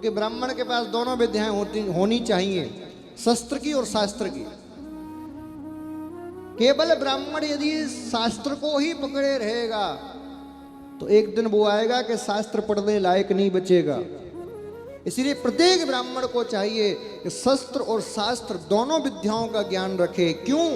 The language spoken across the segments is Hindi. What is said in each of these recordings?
क्योंकि ब्राह्मण के पास दोनों विद्याएं होनी चाहिए, शस्त्र की और शास्त्र की। केवल ब्राह्मण यदि शास्त्र को ही पकड़े रहेगा तो एक दिन वो आएगा कि शास्त्र पढ़ने लायक नहीं बचेगा। इसलिए प्रत्येक ब्राह्मण को चाहिए कि शस्त्र और शास्त्र दोनों विद्याओं का ज्ञान रखे। क्यों?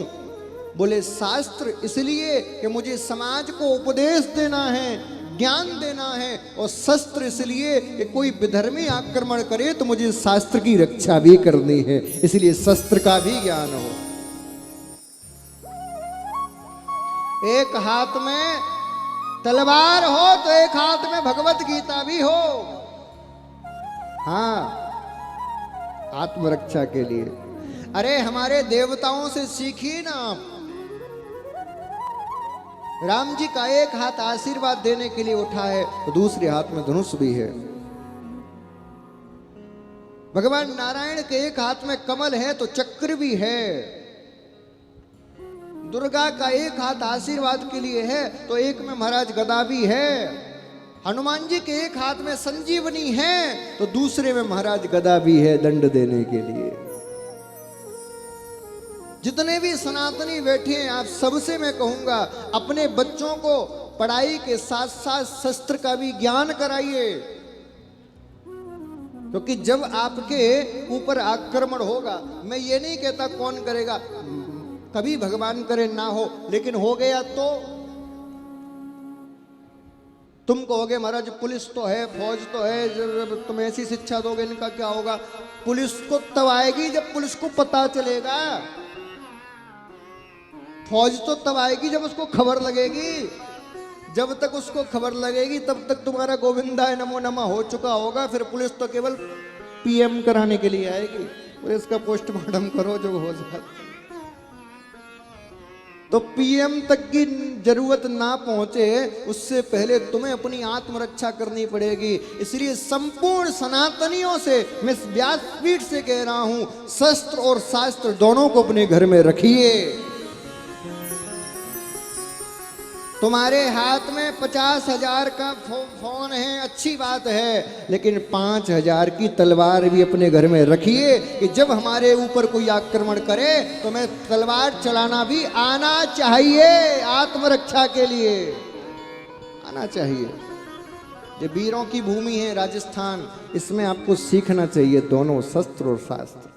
बोले शास्त्र इसलिए कि मुझे समाज को उपदेश देना है, ज्ञान देना है, और शस्त्र इसलिए कि कोई विधर्मी आक्रमण करे तो मुझे शास्त्र की रक्षा भी करनी है, इसलिए शस्त्र का भी ज्ञान हो। एक हाथ में तलवार हो तो एक हाथ में भगवत गीता भी हो। हाँ, आत्मरक्षा के लिए। अरे हमारे देवताओं से सीखिए ना आप। राम जी का एक हाथ आशीर्वाद देने के लिए उठा है तो दूसरे हाथ में धनुष भी है। भगवान नारायण के एक हाथ में कमल है तो चक्र भी है। दुर्गा का एक हाथ आशीर्वाद के लिए है तो एक में महाराज गदा भी है। हनुमान जी के एक हाथ में संजीवनी है तो दूसरे में महाराज गदा भी है दंड देने के लिए। जितने भी सनातनी बैठे हैं आप सबसे मैं कहूंगा अपने बच्चों को पढ़ाई के साथ साथ शस्त्र का भी ज्ञान कराइए, क्योंकि जब आपके ऊपर आक्रमण होगा, मैं ये नहीं कहता कौन करेगा, कभी भगवान करे ना हो, लेकिन हो गया तो तुम कहोगे महाराज पुलिस तो है, फौज तो है, जब तुम ऐसी शिक्षा दोगे इनका क्या होगा। पुलिस को तब आएगी जब पुलिस को पता चलेगा, फौज तो तब आएगी जब उसको खबर लगेगी। जब तक उसको खबर लगेगी तब तक तुम्हारा गोविंदाय नमो नमः हो चुका होगा। फिर पुलिस तो केवल पीएम कराने के लिए आएगी, पुलिस का पोस्टमार्टम करो जो हो जाए। तो पीएम तक की जरूरत ना पहुंचे उससे पहले तुम्हें अपनी आत्मरक्षा करनी पड़ेगी। इसलिए संपूर्ण सनातनियों से मैं व्यासपीठ से कह रहा हूं, शस्त्र और शास्त्र दोनों को अपने घर में रखिए। तुम्हारे हाथ में 50,000 का फोन है, अच्छी बात है, लेकिन 5,000 की तलवार भी अपने घर में रखिए कि जब हमारे ऊपर कोई आक्रमण करे तो मैं तलवार चलाना भी आना चाहिए। आत्मरक्षा के लिए आना चाहिए। ये वीरों की भूमि है राजस्थान, इसमें आपको सीखना चाहिए दोनों शस्त्र और शास्त्र।